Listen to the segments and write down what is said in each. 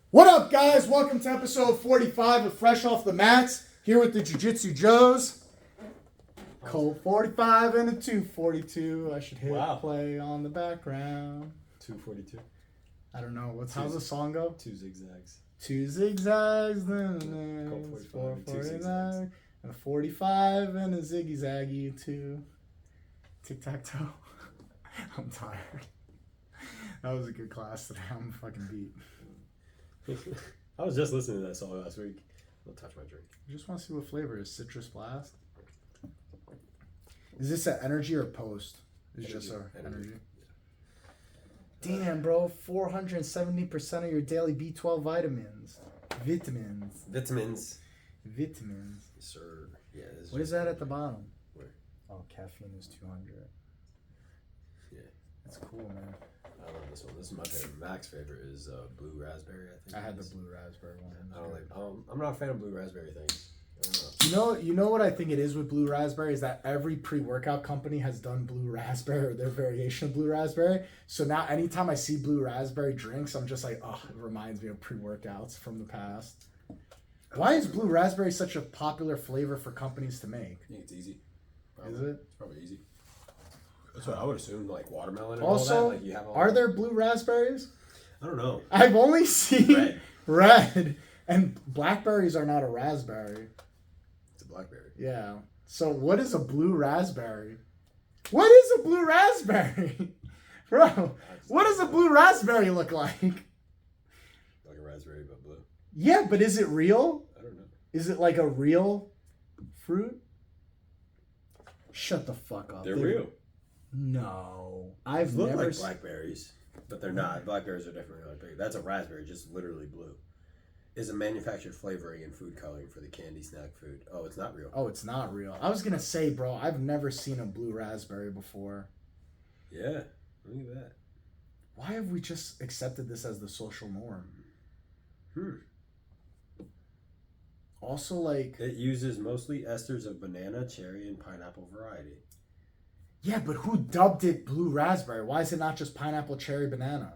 What up, guys? Welcome to episode 45 of Fresh Off the Mats. Here with the Jiu-Jitsu Joes. Colt 45 and a 242. I should hit play on the background. 242. I don't know. How's the song go? Two zigzags. Two zigzags, Colt 45, 449, and a 45 and a ziggy zaggy too. Tic-tac-toe. I'm tired. That was a good class today. I'm fucking beat. I was just listening to that song last week. I'll touch my drink. I just want to see what flavor is. Citrus Blast. Is this an energy or post? It's just an energy. Damn, bro. 470% of your daily B12 vitamins. Vitamins. Yes, sir. Yeah. What is that at the bottom? Where? Oh, caffeine is 200. Yeah. That's cool, man. I love this one. This is my favorite. Mac's favorite is blue raspberry. I think I had the blue raspberry one. I'm not a fan of blue raspberry things. I don't know. You know what I think it is with blue raspberry is that every pre-workout company has done blue raspberry or their variation of blue raspberry. So now anytime I see blue raspberry drinks, I'm just like, oh, it reminds me of pre-workouts from the past. Why is blue raspberry such a popular flavor for companies to make? I think it's easy. Is it? It's probably easy. That's what I would assume, like watermelon and Also, all that. Like you have are there blue raspberries? I don't know. I've only seen Red. red, and blackberries are not a raspberry. It's a blackberry. Yeah. So what is a blue raspberry? What is a blue raspberry? Bro, what does a blue raspberry look like? Like a raspberry, but blue. Yeah, but is it real? I don't know. Is it like a real fruit? Shut the fuck up. They're real. No. They look like blackberries, but they're not. Blackberries are definitely like big. That's a raspberry, just literally blue. Is a manufactured flavoring and food coloring for the candy snack food. Oh, it's not real. Oh, it's not real. I was going to say, bro, I've never seen a blue raspberry before. Yeah, look at that. Why have we just accepted this as the social norm? Also, like... It uses mostly esters of banana, cherry, and pineapple variety. Yeah, but who dubbed it blue raspberry? Why is it not just pineapple, cherry, banana?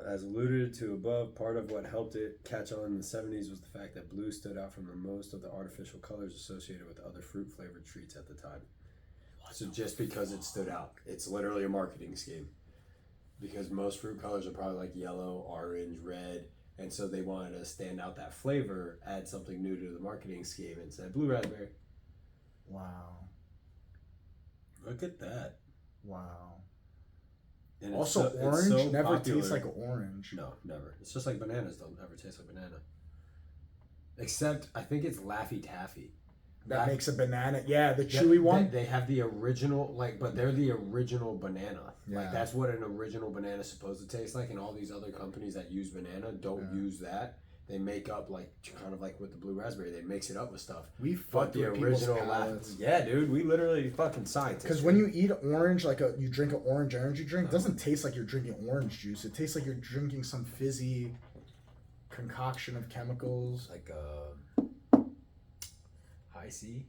As alluded to above, part of what helped it catch on in the 70s was the fact that blue stood out from the most of the artificial colors associated with other fruit-flavored treats at the time. So just because it stood out, it's literally a marketing scheme. Because most fruit colors are probably like yellow, orange, red, and so they wanted to stand out that flavor, add something new to the marketing scheme, and said blue raspberry. Wow. Look at that. Wow. And also, orange never tastes like orange. No, never. It's just like bananas don't ever taste like banana. Except, I think it's Laffy Taffy. That makes a banana. Yeah, the chewy one. They have the original, but they're the original banana. Yeah. Like, that's what an original banana is supposed to taste like, and all these other companies that use banana don't use that. They make up, kind of like with the blue raspberry, they mix it up with stuff. We fucked the original palates. Yeah, dude, we literally fucking scientists. Because when you eat orange, you drink an orange energy drink, it doesn't taste like you're drinking orange juice. It tastes like you're drinking some fizzy concoction of chemicals. Like, High C?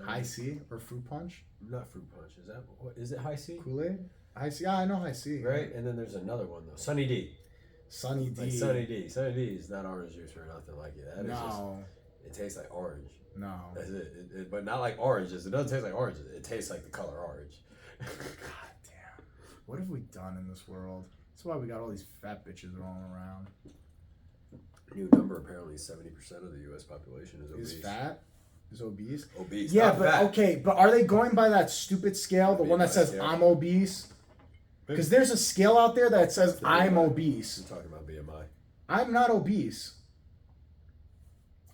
High C or fruit punch? Not fruit punch. Is it High C? Kool-Aid? High C? Yeah, I know High C. Right? And then there's another one, though. Sunny D. Sunny D. Like Sunny D. Sunny D is not orange juice or nothing like it. That is no. Just, it tastes like orange. No. That's it. But not like oranges. It doesn't taste like oranges. It tastes like the color orange. God damn. What have we done in this world? That's why we got all these fat bitches rolling around. New number, apparently 70% of the U.S. population is obese. Is fat? Is obese? Obese. Yeah, not but fat. okay, but are they going by that stupid scale, the one that says I'm obese? Because there's a scale out there that says I'm obese. You're talking about BMI. I'm not obese.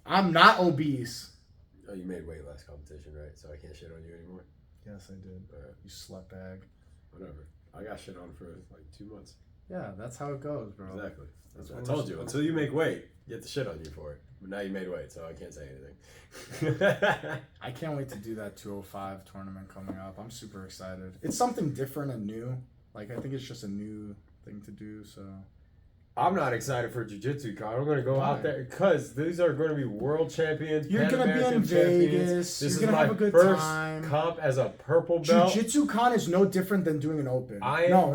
I'm not obese. Oh, you made weight last competition, right? So I can't shit on you anymore? Yes, I did. All right. You slut bag. Whatever. I got shit on for like 2 months. Yeah, that's how it goes, bro. Exactly. That's what I told you. Until you make weight, you get the shit on you for it. But now you made weight, so I can't say anything. I can't wait to do that 205 tournament coming up. I'm super excited. It's something different and new. I think it's just a new thing to do, so... I'm not excited for Jiu-Jitsu Con. I'm going to go out there because these are going to be world champions. You're going to be in Vegas. This You're going to have a good first time. comp as a purple belt. Jiu-Jitsu Con is no different than doing an open. No.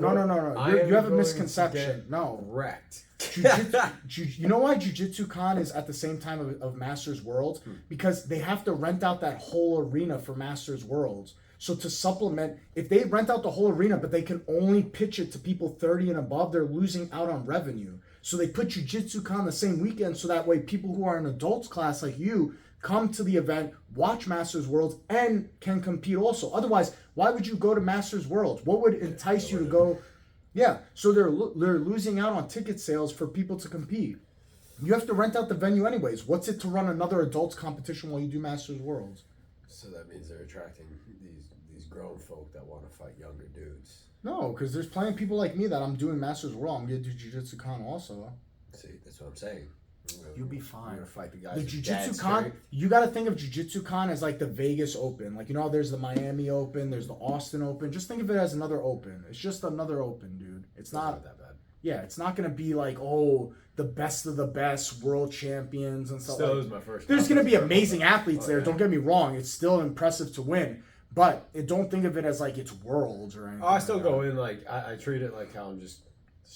You have a misconception. No. Wrecked. You know why Jiu-Jitsu Con is at the same time of Masters Worlds? Because they have to rent out that whole arena for Masters Worlds. So to supplement, if they rent out the whole arena, but they can only pitch it to people 30 and above, they're losing out on revenue. So they put Jiu-Jitsu Con the same weekend, so that way people who are in adults class like you come to the event, watch Masters Worlds, and can compete also. Otherwise, why would you go to Masters Worlds? What would entice you to go? Yeah, so they're losing out on ticket sales for people to compete. You have to rent out the venue anyways. What's it to run another adults competition while you do Masters Worlds? So that means they're attracting these grown folk that want to fight younger dudes. No, because there's plenty of people like me that I'm doing Masters World. I'm going to do Jiu-Jitsu Con also. See, that's what I'm saying. You'll be fine. You're going to fight the guys. The Jiu-Jitsu Con, you got to think of Jiu-Jitsu Con as like the Vegas Open. Like, you know, there's the Miami Open, there's the Austin Open. Just think of it as another Open. It's just another Open, dude. It's not that bad. Yeah, it's not going to be like, oh, the best of the best world champions and stuff. Still is my first. There's going to be amazing athletes there. Don't get me wrong. It's still impressive to win. But don't think of it as like it's worlds or anything. I still go in like I treat it like how it's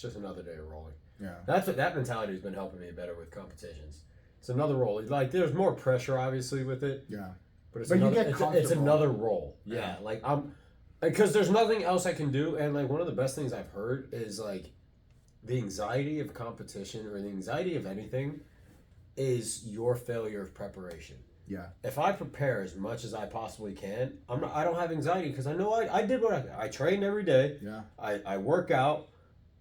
just another day of rolling. Yeah, that mentality has been helping me better with competitions. It's another roll. Like there's more pressure obviously with it. Yeah, but it's another roll. Yeah, like because there's nothing else I can do. And like one of the best things I've heard is like the anxiety of competition or the anxiety of anything is your failure of preparation. Yeah. If I prepare as much as I possibly can, I don't have anxiety because I know I did what I trained every day. Yeah. I work out.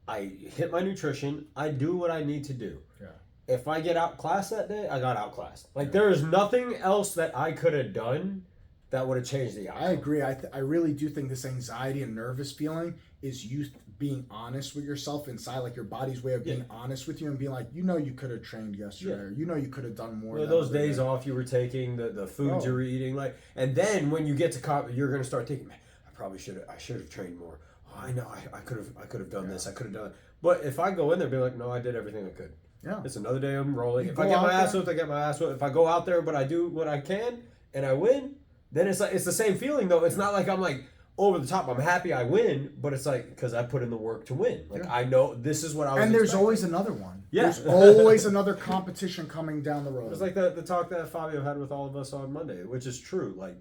I hit my nutrition. I do what I need to do. Yeah. If I get outclassed that day, I got outclassed. Like there is nothing else that I could have done that would have changed the outcome. I agree. I really do think this anxiety and nervous feeling is you being honest with yourself inside, like your body's way of being honest with you and being like, you know, you could have trained yesterday, or you know, you could have done more. Those days off you were taking, the foods you were eating, like, and then when you get to you're gonna start thinking, man, I should have trained more. Oh, I know, I could have done this, I could have done it. But if I go in there, and be like, no, I did everything I could. Yeah, it's another day I'm rolling. If I get my ass whooped, I get my ass whooped. If I go out there, but I do what I can and I win, then it's like it's the same feeling though. It's not like I'm like over the top. I'm happy I win, but it's like because I put in the work to win. Like I know this is what I was. And there's expecting. Always another one. Yeah. There's always another competition coming down the road. It's like the talk that Fabio had with all of us on Monday, which is true. Like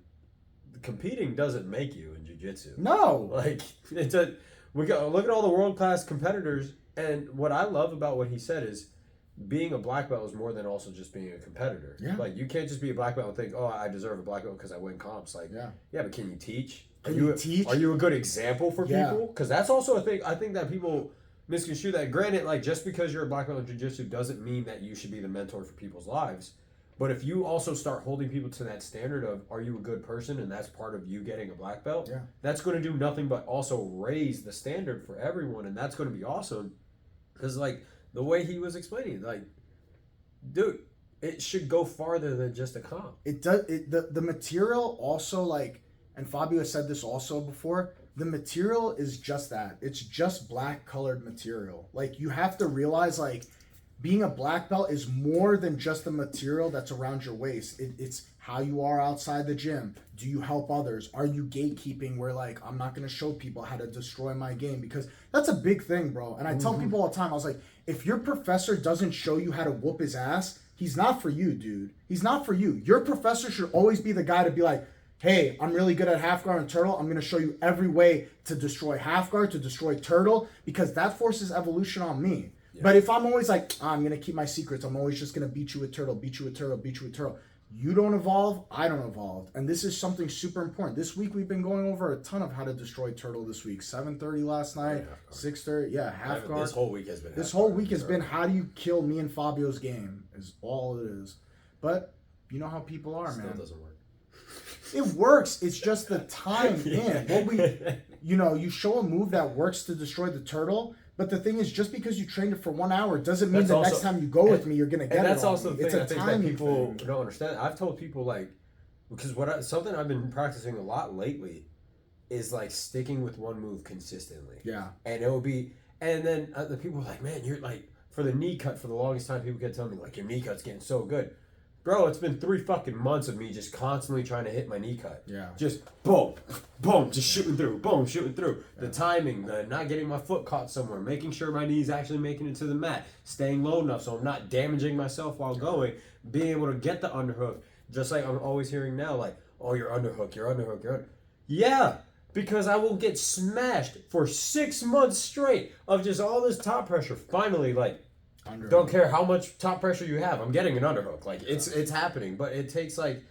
competing doesn't make you in jiu-jitsu. No. Like we got look at all the world-class competitors, and what I love about what he said is being a black belt is more than also just being a competitor. Yeah. Like you can't just be a black belt and think, oh, I deserve a black belt because I win comps. Like yeah, but can you teach? Are you a good example for people? Because that's also a thing. I think that people misconstrue that. Granted, like just because you're a black belt in jiu-jitsu doesn't mean that you should be the mentor for people's lives. But if you also start holding people to that standard of are you a good person and that's part of you getting a black belt, that's going to do nothing but also raise the standard for everyone, and that's going to be awesome. Because like the way he was explaining, like, dude, it should go farther than just a comp. It does. The material also like, and Fabio said this also before. The material is just that. It's just black colored material. Like you have to realize like. Being a black belt is more than just the material that's around your waist. It's how you are outside the gym. Do you help others? Are you gatekeeping where like, I'm not going to show people how to destroy my game? Because that's a big thing, bro. And I tell people all the time, I was like, if your professor doesn't show you how to whoop his ass, he's not for you, dude. He's not for you. Your professor should always be the guy to be like, hey, I'm really good at half guard and turtle. I'm going to show you every way to destroy half guard, to destroy turtle, because that forces evolution on me. But if I'm always like, I'm going to keep my secrets, I'm always just going to beat you with turtle, beat you with turtle, beat you with turtle. You don't evolve, I don't evolve. And this is something super important. This week we've been going over a ton of how to destroy turtle this week. 7:30 last night, 6:30, half guard. This whole week has been how do you kill me and Fabio's game is all it is. But you know how people are, man. Still doesn't work. It works. It's just the time in. You show a move that works to destroy the turtle. But the thing is, just because you trained it for 1 hour doesn't mean next time you go with me, you're going to get it. And that's also the thing I think that people don't understand. I've told people, like, because something I've been practicing a lot lately is, like, sticking with one move consistently. Yeah. And it will be, and then the people are like, man, you're like, for the knee cut for the longest time. People kept telling me, like, your knee cut's getting so good. Bro, it's been 3 fucking months of me just constantly trying to hit my knee cut. Yeah. Just boom, boom, just shooting through, boom, shooting through. Yeah. The timing, the not getting my foot caught somewhere, making sure my knee's actually making it to the mat, staying low enough so I'm not damaging myself while going, being able to get the underhook. Just like I'm always hearing now, like, oh, you're underhook, you're underhook, you're underhook. Yeah, because I will get smashed for 6 months straight of just all this top pressure. Finally, like, underhook. Don't care how much top pressure you have, I'm getting an underhook. Like, it's happening, but it takes, like,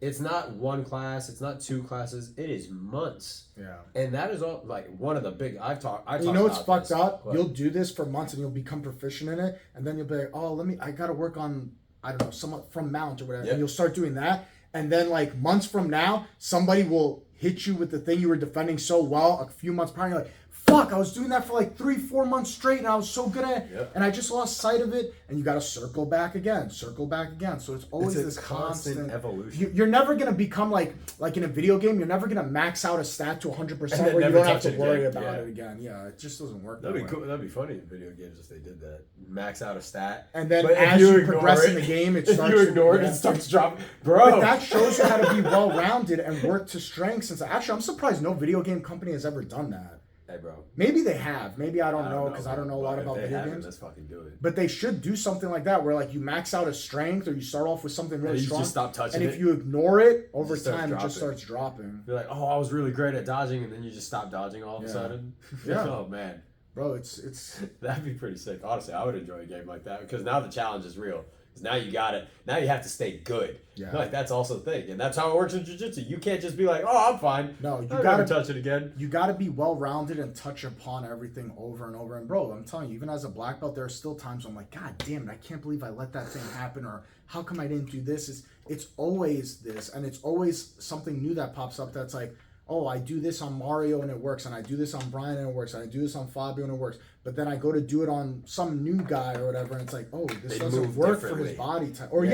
it's not one class, it's not 2 classes, it is months. Yeah. And that is all, like, one of the big, I talk you know what's fucked this, up? but, you'll do this for months and you'll become proficient in it, and then you'll be like, oh, I gotta work on, I don't know, somewhat from mount or whatever, and you'll start doing that, and then, like, months from now, somebody will hit you with the thing you were defending so well a few months prior, and you're like, fuck, I was doing that for like 3-4 months straight and I was so good at it, and I just lost sight of it, and you got to circle back again. So it's always this constant evolution. You're never going to become like in a video game, you're never going to max out a stat to 100% where you don't have to worry about it again. Yeah, it just doesn't work that'd be cool. That'd be funny in video games if they did that. Max out a stat. And then as you progress in the game, it starts... If you ignore it, it starts dropping. Bro! But that shows you how to be well-rounded and work to strengths. Actually, I'm surprised no video game company has ever done that. Hey, bro. Maybe they have. Maybe I don't know because I don't know a lot about video games. Let's fucking do it. But they should do something like that where, like, you max out a strength or you start off with something really strong. Just stop touching it. And if you ignore it over time, it just starts dropping. You're like, oh, I was really great at dodging, and then you just stop dodging all of a sudden. Yeah. Oh man, bro, it's that'd be pretty sick. Honestly, I would enjoy a game like that because now the challenge is real. Because now you got it. Now you have to stay good. Yeah. Like, that's also the thing. And that's how it works in jiu-jitsu. You can't just be like, oh, I'm fine. No, you gotta touch it again. You gotta be well-rounded and touch upon everything over and over. And bro, I'm telling you, even as a black belt, there are still times I'm like, God damn it, I can't believe I let that thing happen, or how come I didn't do this? It's always this, and it's always something new that pops up that's like, oh, I do this on Mario and it works, and I do this on Brian and it works, and I do this on Fabio and it works. But then I go to do it on some new guy or whatever, and it's like, oh, this doesn't work for his body type. Or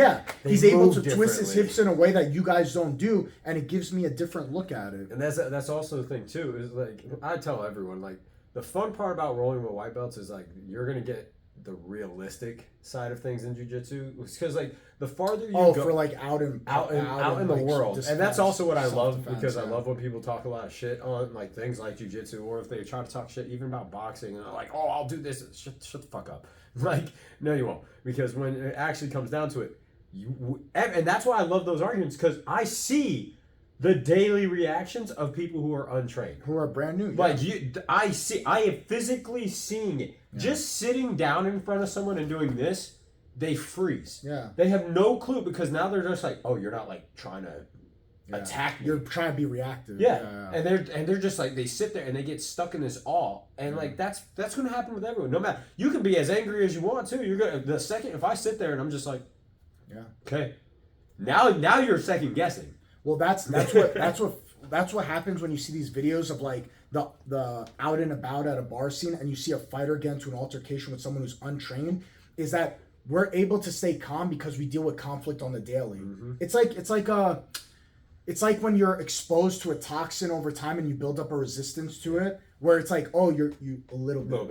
he's able to twist his hips in a way that you guys don't do, and it gives me a different look at it. And that's also the thing too, is like, I tell everyone, like, the fun part about rolling with white belts is like you're gonna get the realistic side of things in jiu-jitsu, because like the farther you go for like out in the like, world, and that's also what I love, because I love when people talk a lot of shit on like things like jiu-jitsu, or if they try to talk shit even about boxing and they're like, oh, I'll do this, shut the fuck up. Like, no, you won't, because when it actually comes down to it, and that's why I love those arguments, because I see the daily reactions of people who are untrained, who are brand new. Like I am physically seeing it. Just sitting down in front of someone and doing this, they freeze. Yeah. They have no clue, because now they're just like, oh, you're not like trying to attack me. You're trying to be reactive. Yeah. And they're just like, they sit there and they get stuck in this awe. And like that's gonna happen with everyone. No matter, you can be as angry as you want to. You're gonna, the second if I sit there and I'm just like, okay. Now you're second guessing. Well, that's what happens when you see these videos of like the out and about at a bar scene, and you see a fighter get into an altercation with someone who's untrained. Is that we're able to stay calm because we deal with conflict on the daily. Mm-hmm. It's like when you're exposed to a toxin over time and you build up a resistance to it, where it's like, oh, you a little bit,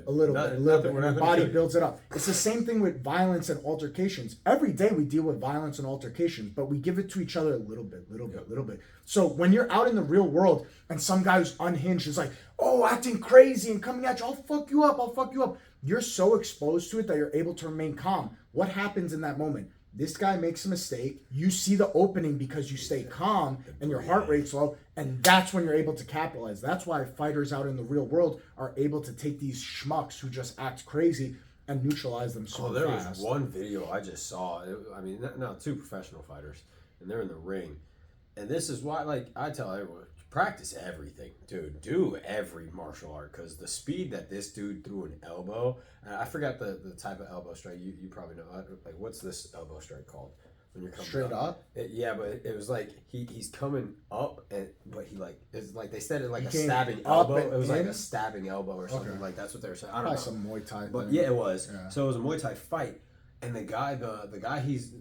your body builds it up. It's the same thing with violence and altercations. Every day we deal with violence and altercations, but we give it to each other a little bit. So when you're out in the real world and some guy who's unhinged is like, oh, acting crazy and coming at you, I'll fuck you up. You're so exposed to it that you're able to remain calm. What happens in that moment? This guy makes a mistake. You see the opening because you stay calm and your heart rate's low, and that's when you're able to capitalize. That's why fighters out in the real world are able to take these schmucks who just act crazy and neutralize them so fast. There was one video I just saw. Now 2 professional fighters, and they're in the ring. And this is why, like, I tell everyone, practice everything, dude. Do every martial art, because the speed that this dude threw an elbow, and I forgot the type of elbow strike. You probably know. Like, what's this elbow strike called? When you're coming straight up? But it was like he's coming up, but he like it's like they said it like a stabbing elbow. It was like a stabbing elbow or something. Okay. Like that's what they were saying. I don't know. Some Muay Thai. But yeah, it was. Yeah. So it was a Muay Thai fight, and the guy he's.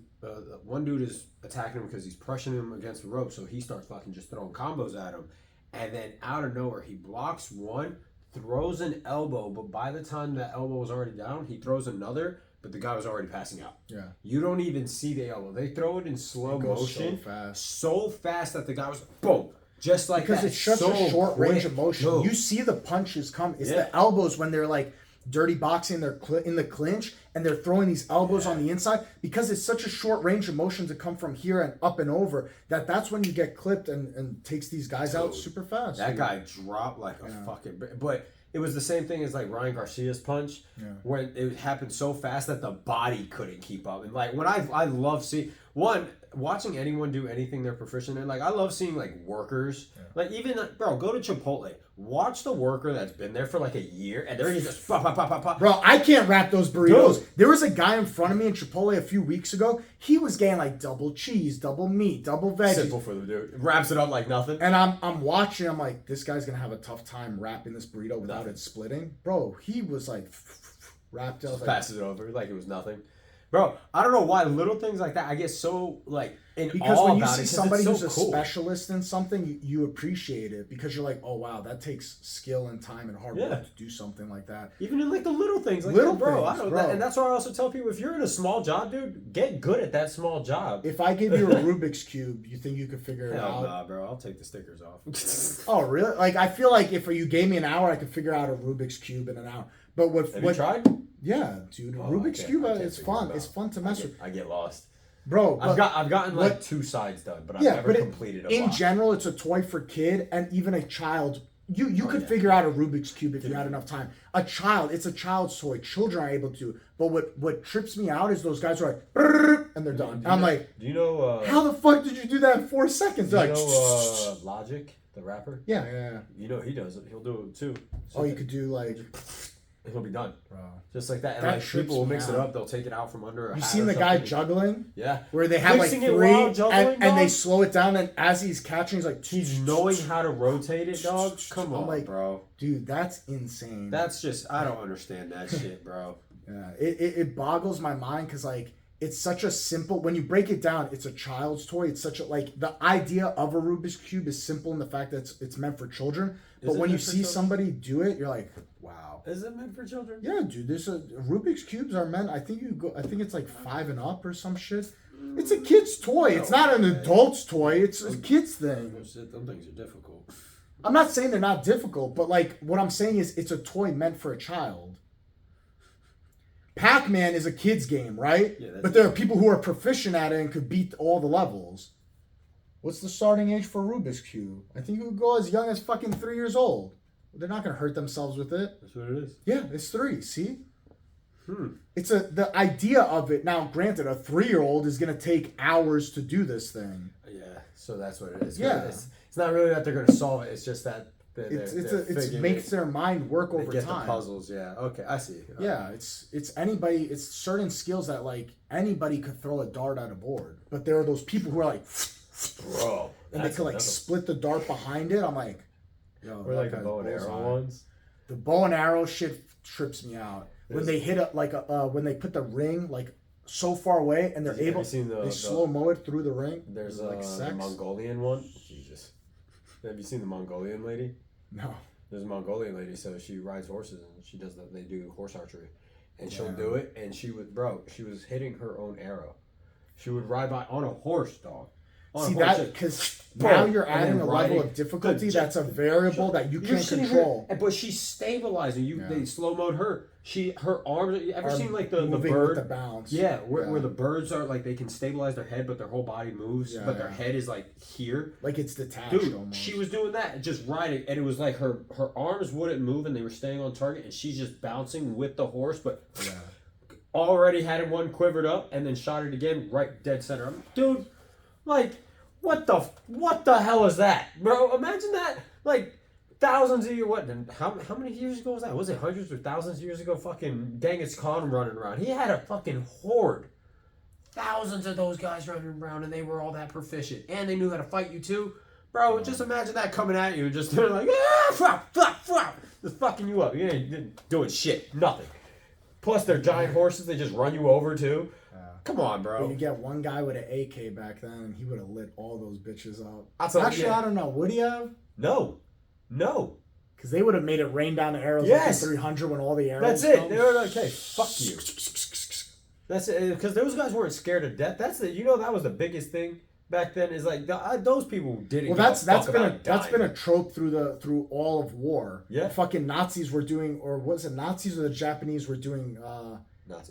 One dude is attacking him because he's pushing him against the rope, so he starts fucking just throwing combos at him, and then out of nowhere he blocks one, throws an elbow, but by the time that elbow was already down, he throws another, but the guy was already passing out. Yeah. You don't even see the elbow. They throw it in slow motion so fast that the guy was boom. Just like because that. it's such a short range of motion. Dude. You see the punches come. It's the elbows when they're like dirty boxing. They're in the clinch and they're throwing these elbows on the inside because it's such a short range of motion to come from here and up and over that's when you get clipped and takes these guys out super fast. That guy dropped like a fucking. But it was the same thing as like Ryan Garcia's punch when it happened so fast that the body couldn't keep up. And like when I love seeing watching anyone do anything they're proficient in. Like I love seeing like workers. Like even bro, go to Chipotle. Watch the worker that's been there for like a year and they're just pop, pop, pop, pop, pop. Bro, I can't wrap those burritos. Dude. There was a guy in front of me in Chipotle a few weeks ago. He was getting like double cheese, double meat, double veggies. Simple for the dude. Wraps it up like nothing. And I'm watching. I'm like, this guy's gonna have a tough time wrapping this burrito without it splitting. Bro, he was like wrapped up. Passes it over like it was nothing. Bro, I don't know why little things like that I get so like in because awe when you about see it, somebody it's who's so a cool. specialist in something, you appreciate it because you're like, oh wow, that takes skill and time and hard work to do something like that. Even in like the little things, like Little that, bro. things, I don't, bro. and that's why I also tell people if you're in a small job, dude, get good at that small job. If I give you a Rubik's Cube, you think you could figure it Hell out? nah, bro. I'll take the stickers off. Oh really? Like I feel like if you gave me an hour, I could figure out a Rubik's Cube in an hour. But Have you tried? Yeah, dude, Oh, Rubik's Cube, it's fun. it It's out. fun to mess with, I get lost. bro. I've gotten like 2 sides done, but I've never completed a in lot. general, it's a toy for kid and even a child. You could figure out a Rubik's Cube if you had enough time. It's a child's toy. Children are able to. But what trips me out is those guys are like, "Brrr," and they're done. I'm like, do you know? how the fuck did you do that in 4 seconds? They're like, Logic, the rapper? yeah. You know he does it. He'll do it too. Oh, you could do like, he'll be done. bro. Just like that. And That like trips people will me mix it out. up. They'll take it out from under a You hat seen or the guy something. juggling? Yeah. Where they have Mixing like it 3 while juggling, and they dog? slow it down and as he's catching, he's like, He's knowing how to rotate it, dog. Come on, like, bro. dude, that's insane. That's just, I don't understand that shit, bro. Yeah, it boggles my mind because like it's such a simple. When you break it down, it's a child's toy. It's such a like the idea of a Rubik's Cube is simple in the fact that it's meant for children. But Is it when you meant for see children? somebody do it, you're like, wow. Is it meant for children? Yeah, dude. There's a Rubik's Cubes are meant. I think it's like 5 and up or some shit. It's a kid's toy. It's not an adult's toy. It's a kid's thing. Shit, them things are difficult. I'm not saying they're not difficult, but like what I'm saying is it's a toy meant for a child. Pac-Man is a kid's game, right? Yeah, that's but there are people who are proficient at it and could beat all the levels. What's the starting age for Rubik's Cube? I think you could go as young as fucking 3 years old. They're not gonna hurt themselves with it. That's what it is. Yeah, it's 3. See, Hmm. it's the idea of it. Now, granted, a 3-year-old is gonna take hours to do this thing. Yeah, so that's what it is. Yeah. It's not really that they're going to solve it. It's just that It makes their mind work over get time. the puzzles. Yeah. Okay, I see. Yeah, it's anybody. It's certain skills that like anybody could throw a dart at a board, but there are those people who are like, Bro, and they could like split the dart behind it. I'm like, yo, or like the bow and arrow ones. The bow and arrow shit trips me out when they hit when they put the ring like so far away and they're able they slow mo it through the ring. There's like the Mongolian one. Jesus, have you seen the Mongolian lady? No. There's a Mongolian lady, so she rides horses and she does that. They do horse archery, and she'll do it. And she was hitting her own arrow. She would ride by on a horse, dog. See that because now you're adding a level of difficulty that's a variable that you can't control. But she's stabilizing. They slow mode her. Her arms. You ever seen like the bird? With the bounce. Yeah, where the birds are like they can stabilize their head, but their whole body moves, but their head is like here. Like it's detached. Dude, almost. she was doing that, just riding, and it was like her arms wouldn't move, and they were staying on target, and she's just bouncing with the horse, but already had one quivered up, and then shot it again, right dead center. Dude, like, what the hell is that, bro? Imagine that, like, thousands of years. How many years ago was that? Was it hundreds or thousands of years ago? Fucking Genghis Khan running around. He had a fucking horde. Thousands of those guys running around, and they were all that proficient, and they knew how to fight you too, bro. Just imagine that coming at you, just they're like, just fucking you up. You ain't doing shit, nothing. Plus, they're giant horses; they just run you over too. Come on, bro. But you get one guy with an AK back then, and he would have lit all those bitches up. I don't know. Would he have? No. Because they would have made it rain down the arrows Yes! like in 300 when all the arrows That's it. come. They were like, "Hey, fuck you." That's it. Because those guys weren't scared of death. That's the that was the biggest thing back then. Is like those people didn't. Well, that's been a trope through all of war. Yeah. Fucking Nazis were doing, or was it Nazis or the Japanese were doing?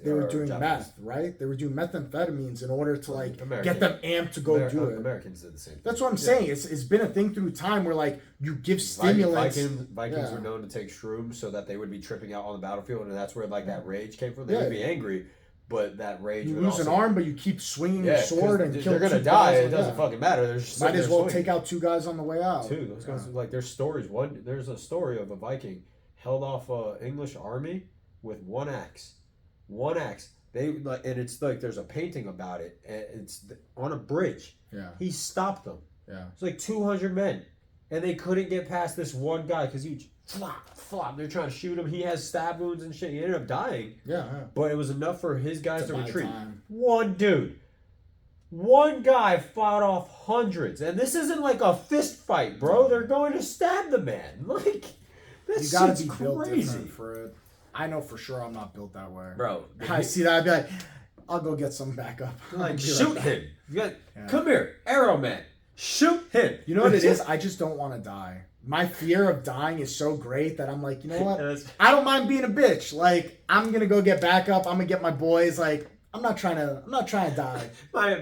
They were doing meth, right? They were doing methamphetamines in order to like get them amped to go do it. Americans did the same thing. That's what I'm saying. It's been a thing through time where like you give stimulants. Vikings were known to take shrooms so that they would be tripping out on the battlefield, and that's where like that rage came from. They would be angry, but that rage. You would lose also, an arm, but you keep swinging your sword and kill. They're gonna die. It doesn't fucking matter. They're just might as well swinging. take out 2 guys on the way out. Those guys like there's stories. There's a story of a Viking held off a English army with one axe. One axe. And it's like there's a painting about it. And it's on a bridge. Yeah. He stopped them. Yeah. It's like 200 men, and they couldn't get past this one guy because he flop. They're trying to shoot him. He has stab wounds and shit. He ended up dying. Yeah. But it was enough for his guys to retreat. Time. One guy fought off hundreds, and this isn't like a fist fight, bro. They're going to stab the man. Like that's you gotta be crazy. built different for it. I know for sure I'm not built that way. Bro. I see that, I'd be like, I'll go get some backup. Like, shoot him. Come here, Arrow Man. Shoot him. You know what it is? I just don't want to die. My fear of dying is so great that I'm like, you know what? I don't mind being a bitch. Like, I'm gonna go get backup. I'm gonna get my boys. Like, I'm not trying to die.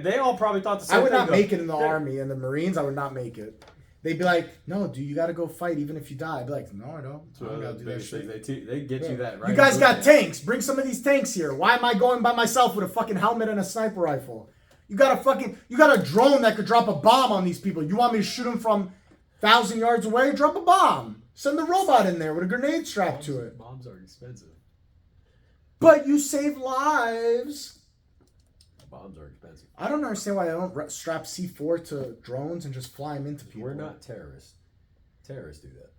They all probably thought the same thing. I would not make it in the Army and the Marines. I would not make it. They'd be like, no, dude, you got to go fight even if you die. I'd be like, no, I don't. I don't got to do that shit. They get you that right. You guys got tanks. Bring some of these tanks here. Why am I going by myself with a fucking helmet and a sniper rifle? You got a drone that could drop a bomb on these people. You want me to shoot them from 1,000 yards away? Drop a bomb. Send the robot in there with a grenade strapped to it. Bombs are expensive. But you save lives. Bombs are expensive. I don't understand why they don't strap C4 to drones and just fly them into people. We're not terrorists. Terrorists do that.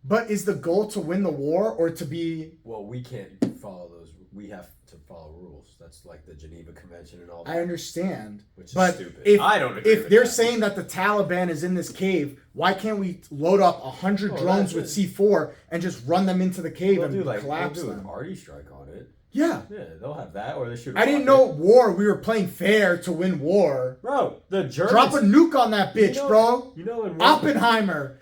But is the goal to win the war or to be... Well, we can't follow those. We have to follow rules. That's like the Geneva Convention and all that. I understand. Which is stupid. I don't agree if they're saying that the Taliban is in this cave, why can't we load up 100 drones with C4 and just run them into the cave and collapse them? They'll do an arty strike on it. Yeah. Yeah, they'll have that, or they shoot. I didn't know war. We were playing fair to win war. Bro, the Germans... Drop a nuke on that bitch, bro. You know, in Oppenheimer.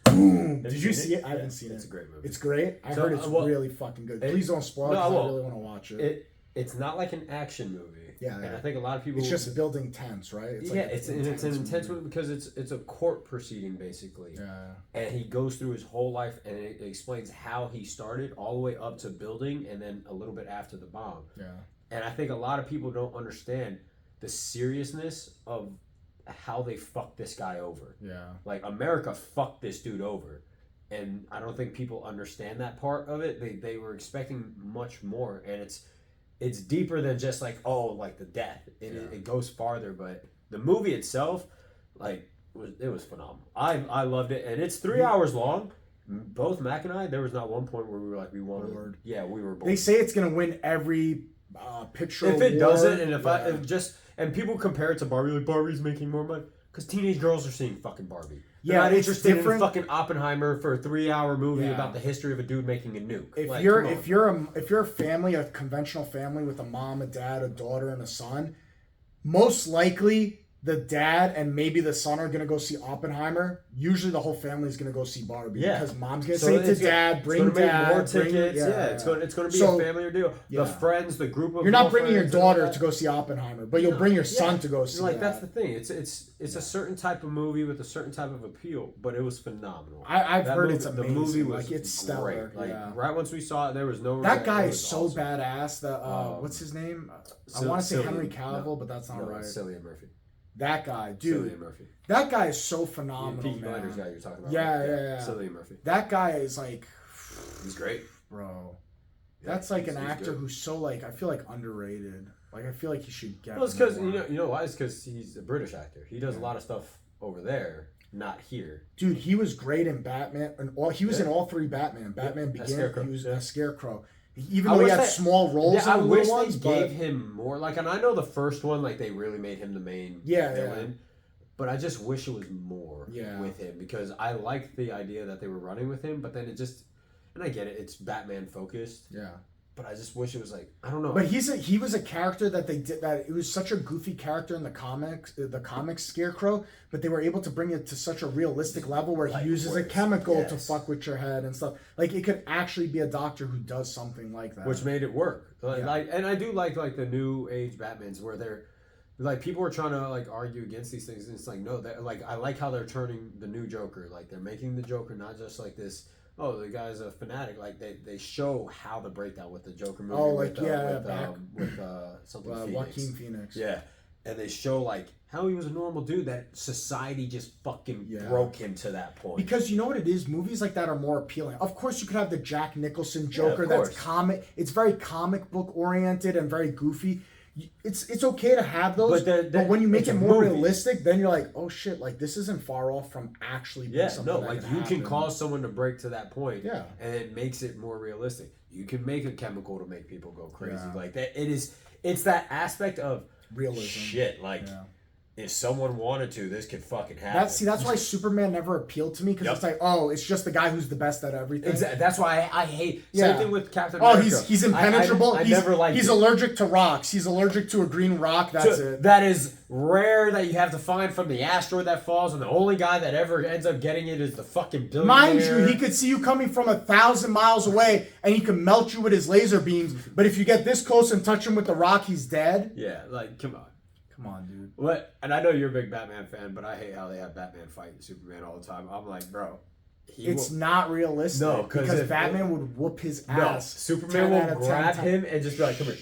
Boom. Did you see it? I haven't seen it. It's a great movie. It's great? I heard it's really fucking good. Please don't spoil it because I really want to watch it. It's not like an action movie. Yeah. And I think a lot of people... It's just building tense, right? It's an intense movie because it's a court proceeding, basically. Yeah. And he goes through his whole life and it explains how he started all the way up to building and then a little bit after the bomb. Yeah. And I think a lot of people don't understand the seriousness of how they fucked this guy over. Yeah. Like, America fucked this dude over. And I don't think people understand that part of it. They were expecting much more. And it's deeper than just like, like the death. It goes farther. But the movie itself, like, it was phenomenal. I loved it. And it's 3 hours long. Both Mac and I, there was not one point where we were like, we wanted... Bored. Yeah, we were bored. They say it's going to win every picture If it award. doesn't, and and people compare it to Barbie, like Barbie's making more money because teenage girls are seeing fucking Barbie. They're not interested in fucking Oppenheimer for a 3-hour movie about the history of a dude making a nuke. If you're a family, a conventional family with a mom, a dad, a daughter, and a son, most likely the dad and maybe the son are going to go see Oppenheimer. Usually the whole family is going to go see Barbie because mom's going to say to dad, bring dad. More tickets. It's going to be a family deal. The friends, the group of... You're not bringing your daughter to go see Oppenheimer, but you'll bring your son to go see that. That's the thing. It's a certain type of movie with a certain type of appeal, but it was phenomenal. I've heard it's amazing. The movie was it's stellar. Great. Right once we saw it, there was no... That guy is so badass. What's his name? I want to say Henry Cavill, but that's not right. Cillian Murphy. That guy, dude. Cillian Murphy. That guy is so phenomenal, Peaky Blinders guy you're talking about. Yeah. Cillian Murphy. That guy is like... He's great. Bro. That's like an actor who's so like... I feel like underrated. Like, I feel like he should get... Well, it's because... You know why? It's because he's a British actor. He does a lot of stuff over there, not here. Dude, he was great in Batman. He was in all 3 Batman. Batman Begins. He was a Scarecrow. Even though he had small roles in the little ones, gave him more. Like, and I know the first one, like, they really made him the main villain. but I just wish it was more with him because I liked the idea that they were running with him, but then it just, and I get it, it's Batman focused. Yeah. But I just wish it was like, I don't know. But he was a character that they did that it was such a goofy character in the comics Scarecrow, but they were able to bring it to such a realistic level where he uses a chemical to fuck with your head and stuff. Like it could actually be a doctor who does something like that, which made it work. Like, and I do like the new age Batmans where they're like people are trying to like argue against these things, and it's like no, like I like how they're turning the new Joker. Like they're making the Joker not just like this. Oh, the guy's a fanatic. Like they show how the breakdown with the Joker movie. Oh, with something Phoenix. Joaquin Phoenix. Yeah, and they show like how he was a normal dude that society just fucking broke him to that point. Because you know what it is, movies like that are more appealing. Of course, you could have the Jack Nicholson Joker that's comic. It's very comic book oriented and very goofy. It's okay to have those, but when you make it more realistic, then you're like, oh shit, like this isn't far off from actually being something that like can you happen. can cause someone to break to that point, and it makes it more realistic. You can make a chemical to make people go crazy like that. It's that aspect of realism. Shit, like if someone wanted to, this could fucking happen. That's why Superman never appealed to me because it's like, oh, it's just the guy who's the best at everything. Exactly. That's why I hate. Same thing with Captain America. Oh, he's impenetrable. I never liked He's allergic to rocks. He's allergic to a green rock. That's it. That is rare that you have to find from the asteroid that falls, and the only guy that ever ends up getting it is the fucking billionaire. Mind you, he could see you coming from 1,000 miles away, and he can melt you with his laser beams. But if you get this close and touch him with the rock, he's dead. Yeah, like come on. Come on, dude. What? And I know you're a big Batman fan, but I hate how they have Batman fighting Superman all the time. I'm like, bro. It's not realistic. No, because Batman would whoop his ass. No, Superman will grab him and just be like, come here.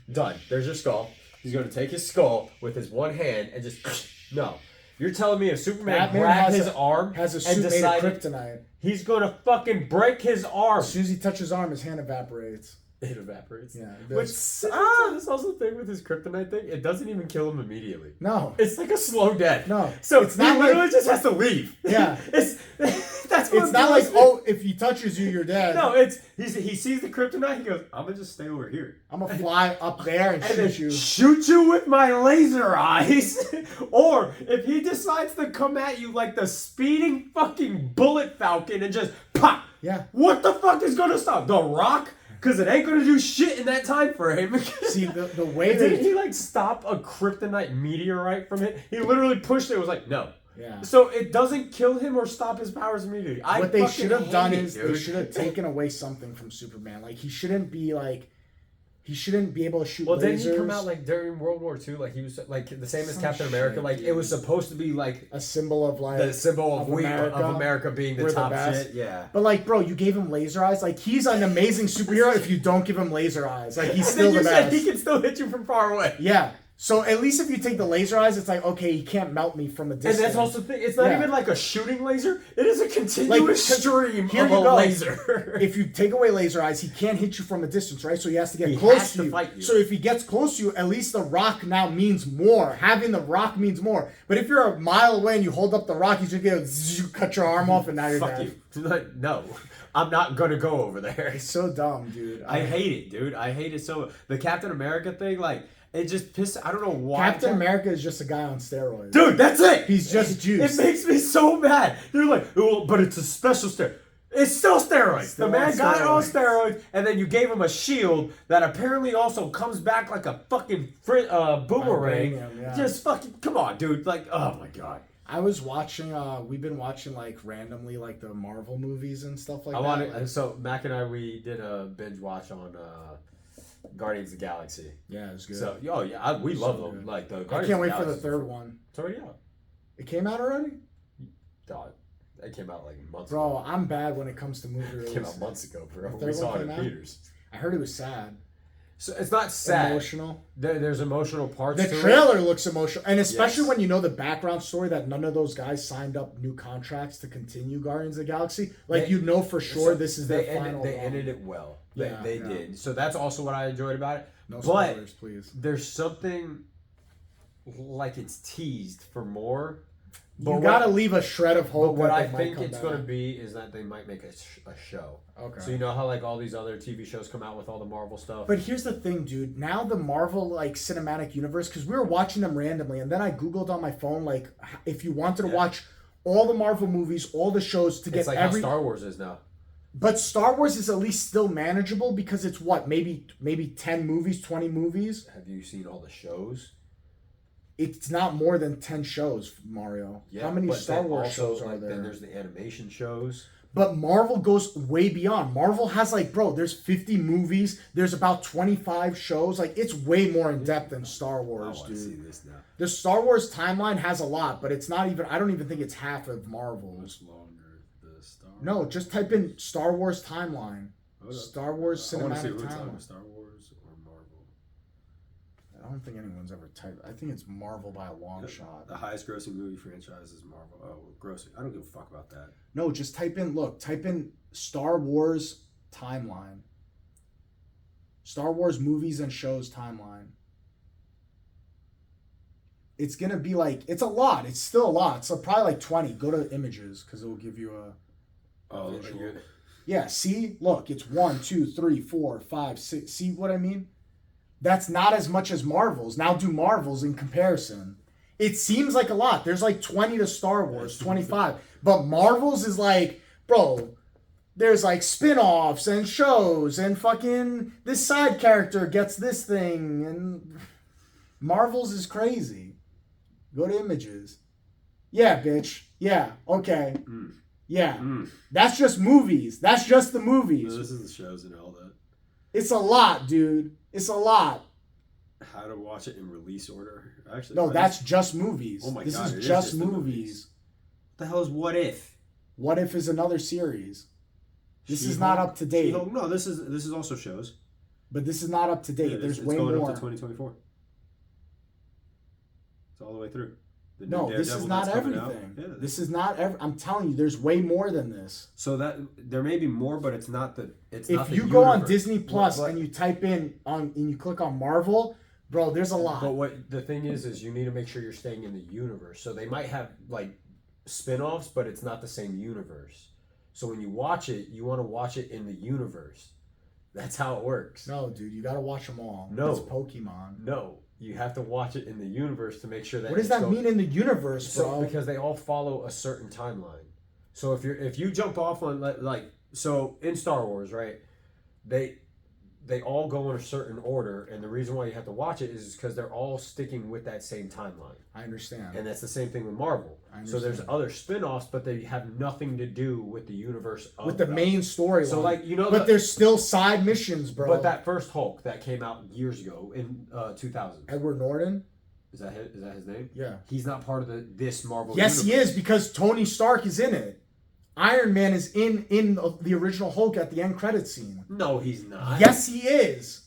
Done. There's your skull. He's going to take his skull with his one hand and just... No. You're telling me if Superman grabbed his arm has a suit made of kryptonite, he's going to fucking break his arm. As soon as he touches his arm, his hand evaporates. It evaporates. Yeah. Which this also thing with his kryptonite thing, it doesn't even kill him immediately. No. It's like a slow death. No. So it's not literally just has to leave. Yeah. That's what it's not like, oh, if he touches you, you're dead. No, he sees the kryptonite, he goes, I'm gonna just stay over here. I'm gonna fly up there and shoot you. Shoot you with my laser eyes. Or if he decides to come at you like the speeding fucking bullet falcon and just pop. Yeah. What the fuck is gonna stop? The Rock? Because it ain't gonna do shit in that time frame. See, the way didn't he like stop a kryptonite meteorite from it? He literally pushed it. It was like no. Yeah. So it doesn't kill him or stop his powers immediately. What they should have done is they should have taken away something from Superman. Like he shouldn't be able to shoot lasers. Well, didn't he come out like during World War II? Like he was like the same as Captain America. Like it was supposed to be like a symbol of like the symbol of America being the top shit. Yeah. But like, bro, you gave him laser eyes. Like he's an amazing superhero if you don't give him laser eyes. Like he's still the best. Said he can still hit you from far away. Yeah. So at least if you take the laser eyes, it's like, okay, he can't melt me from a distance. And that's also the thing. It's not even like a shooting laser. It is a continuous stream of a laser. If you take away laser eyes, he can't hit you from a distance, right? So he has to get close to you. Fight you. So if he gets close to you, at least the rock now means more. Having the rock means more. But if you're a mile away and you hold up the rock, he's just going to cut your arm off and now you're dead. You. No. I'm not going to go over there. It's so dumb, dude. I hate it, dude. I hate it so much. The Captain America thing, like... It just pisses. I don't know why. Captain America is just a guy on steroids. Dude, that's it. He's just juice. It makes me so mad. They're like, well, but it's a special steroid. It's still steroids. The man got it on steroids, and then you gave him a shield that apparently also comes back like a fucking boomerang. Yeah. Just fucking, come on, dude. Like, oh my god. I was watching. We've been watching like randomly like the Marvel movies and stuff like that. So Mac and we did a binge watch on. Guardians of the Galaxy. Yeah, it was good. So, we love them. Like the Guardians I can't wait of the for the third one. It's already out. It came out already? God, it came out like months ago. Bro, I'm bad when it comes to movie releases. It came out months ago, bro. We saw it in theaters. I heard it was sad. So it's not sad. Emotional. There's emotional parts to it. The trailer looks emotional. And especially when you know the background story that none of those guys signed up new contracts to continue Guardians of the Galaxy. Like, you know for sure this is their final They ended it well. They did. So that's also what I enjoyed about it. No spoilers, please. There's something like it's teased for more You gotta leave a shred of But hope. what that I they might think come it's back. going to be is that they might make a show. Okay. So you know how like all these other TV shows come out with all the Marvel stuff. But here's the thing, dude. Now the Marvel like cinematic universe, because we were watching them randomly, and then I googled on my phone like if you wanted to watch all the Marvel movies, all the shows to get it's like every. how Star Wars is now. But Star Wars is at least still manageable because it's what maybe 10 movies, 20 movies. Have you seen all the shows? It's not more than 10 shows, Mario. Yeah, How many but Star then Wars also, shows are like, there? Then there's the animation shows. But Marvel goes way beyond. Marvel has like, bro, there's 50 movies. There's about 25 shows. Like, it's way more in depth than Star I Wars, want to see dude. this now. The Star Wars timeline has a lot, but it's not even. I don't even think it's half of Marvel's. Much longer. The Star. No, just type in Star Wars timeline. Hold up. Star Wars I want to see cinematic who it's on. timeline. Star Wars or Marvel. I don't think anyone's ever typed. I think it's Marvel by a long shot. The highest grossing movie franchise is Marvel. Oh, well, grossing. I don't give a fuck about that. No, just type in Star Wars timeline. Star Wars movies and shows timeline. It's gonna be like, it's a lot. It's still a lot. So probably like 20. Go to images because it will give you a. Oh, Visual. you're- Yeah, see? Look, it's 1, 2, 3, 4, 5, 6. See what I mean? That's not as much as Marvel's. Now do Marvel's in comparison. It seems like a lot. There's like 20 to Star Wars, 25. But Marvel's is like, bro, there's like spin-offs and shows and fucking this side character gets this thing and Marvel's is crazy. Go to images. Yeah, bitch. Yeah, okay. Yeah. That's just movies. That's just the movies. No, this is the shows and all that. It's a lot, dude. It's a lot. How to watch it in release order? Actually, No, that's just movies. Oh my this God, is it is just just the movies. movies. What the hell is What If? What If is another series. This is She-Hulk? not up to date. She-Hulk? No, this is also shows. But this is not up to date. Yeah, There's it's way going more. up to 2024. It's all the way through. The new No, this is Daredevil not that's coming everything. out. Yeah, This is not I'm telling you, there's way more than this. so that there may be more, but it's not the. It's not If the you go on universe. Disney Plus But- and you type in and you click on Marvel, bro, there's a lot. But what the thing is you need to make sure you're staying in the universe. So they might have like spin-offs, but it's not the same universe. So when you watch it, you want to watch it in the universe. That's how it works. No, dude, you gotta watch them all. No. It's Pokemon. No, you have to watch it in the universe to make sure that. What does it's that mean in the universe, bro? So because they all follow a certain timeline. So if you jump off on like so in Star Wars, right? They all go in a certain order, and the reason why you have to watch it is because they're all sticking with that same timeline. I understand. And that's the same thing with Marvel. I So there's understand. other spin-offs, but they have nothing to do with the universe of With the them. main storyline. So like but there's still side missions, bro. but that first Hulk that came out years ago in 2000. Edward Norton? Is that his name? Yeah. He's not part of this Marvel Yes, he universe. is because Tony Stark is in it. Iron Man is in the original Hulk at the end credit scene. No, he's not. Yes, he is.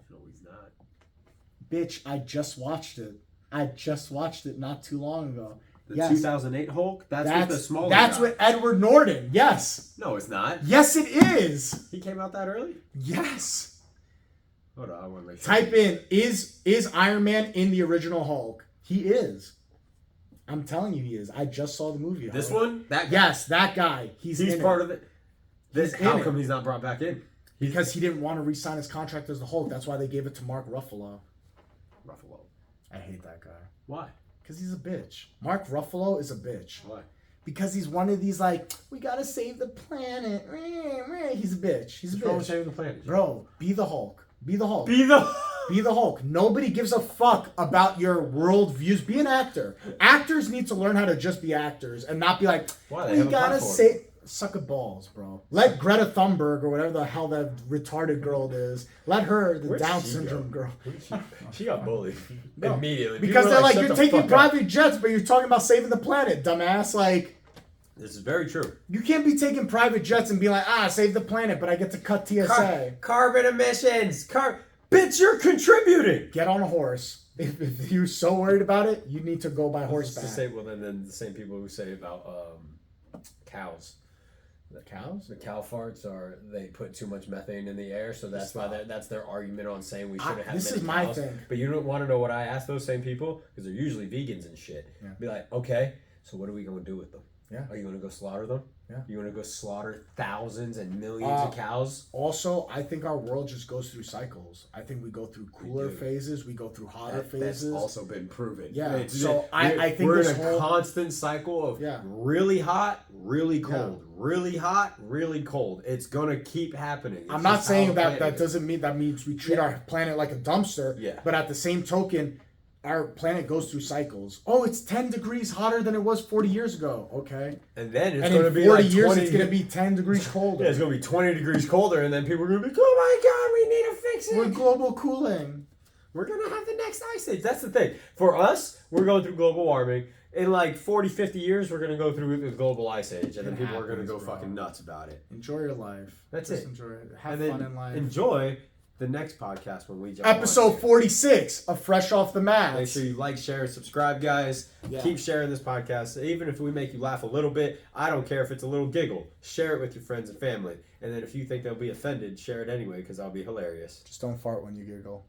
No, he's not. Bitch, I just watched it. I just watched it not too long ago. The Yes. 2008 Hulk. That's with the smaller. That's guy. with Edward Norton. Yes. No, it's not. Yes, it is. He came out that early. Yes. Hold on, I want to make sure. Type in is Iron Man in the original Hulk? He is. I'm telling you, he is. I just saw the movie. This Howard. one? That guy? Yes, that guy. He's He's in part it. of it. This, He's in how it. come he's not brought back in? Because he didn't want to re-sign his contract as the Hulk. That's why they gave it to Mark Ruffalo. Ruffalo. I hate that guy. Why? Because he's a bitch. Mark Ruffalo is a bitch. Why? Because he's one of these like, we gotta save the planet. He's a bitch. He's a What's wrong with bitch. saving the planet? Bro, be the Hulk. Be the Hulk. Be the. Be the Hulk. Nobody gives a fuck about your world views. Be an actor. Actors need to learn how to just be actors and not be like, Why? They we have a gotta platform. say. Suck a balls, bro. Let Greta Thunberg or whatever the hell that retarded girl is. Let her, the Where'd Down she syndrome go? girl. She got bullied No. immediately. Because People they're were like, "Shut you're the taking fuck up." private jets, but you're talking about saving the planet, dumbass. Like, This is very true. you can't be taking private jets and be like, save the planet, but I get to cut TSA. Carbon emissions. Bitch, you're contributing. Get on a horse. If you're so worried about it, you need to go by It's horseback. the same. Well, then the same people who say about cows. The cows? The cow farts they put too much methane in the air, so that's why that's their argument on saying we shouldn't have This many is my cows. thing. But you don't want to know what I ask those same people, because they're usually vegans and shit. Yeah. Be like, okay, so what are we going to do with them? Yeah. Are you going to go slaughter them? Yeah. You want to go slaughter thousands and millions of cows? Also, I think our world just goes through cycles. I think we go through cooler do. phases. We go through hotter That's phases. also been proven. Yeah. So I think we're this in a whole constant cycle of Yeah. really hot, really cold, really hot, really cold. It's gonna keep happening. It's I'm not just how saying the that planet is. doesn't mean that means we treat our planet like a dumpster. Yeah. But at the same token, our planet goes through cycles. Oh, it's 10 degrees hotter than it was 40 years ago. Okay. And then it's And gonna in be 40 like years, 20, it's going to be 10 degrees colder. Yeah, it's gonna be 20 degrees colder, and then people are gonna be like, "Oh my god, we need to fix it." We're global cooling. We're gonna have the next ice age. That's the thing. For us, we're going through global warming. In like 40, 50 years, we're gonna go through the global ice age, and then It people are gonna happens, go bro. fucking nuts about it. Enjoy your life. That's Just it. Enjoy it. Have And fun then in life. enjoy the next podcast when we jump Episode on. 46 of Fresh Off the Mats. Make sure you like, share, and subscribe, guys. Yeah. Keep sharing this podcast. Even if we make you laugh a little bit, I don't care if it's a little giggle. Share it with your friends and family. And then if you think they'll be offended, share it anyway, because I'll be hilarious. Just don't fart when you giggle.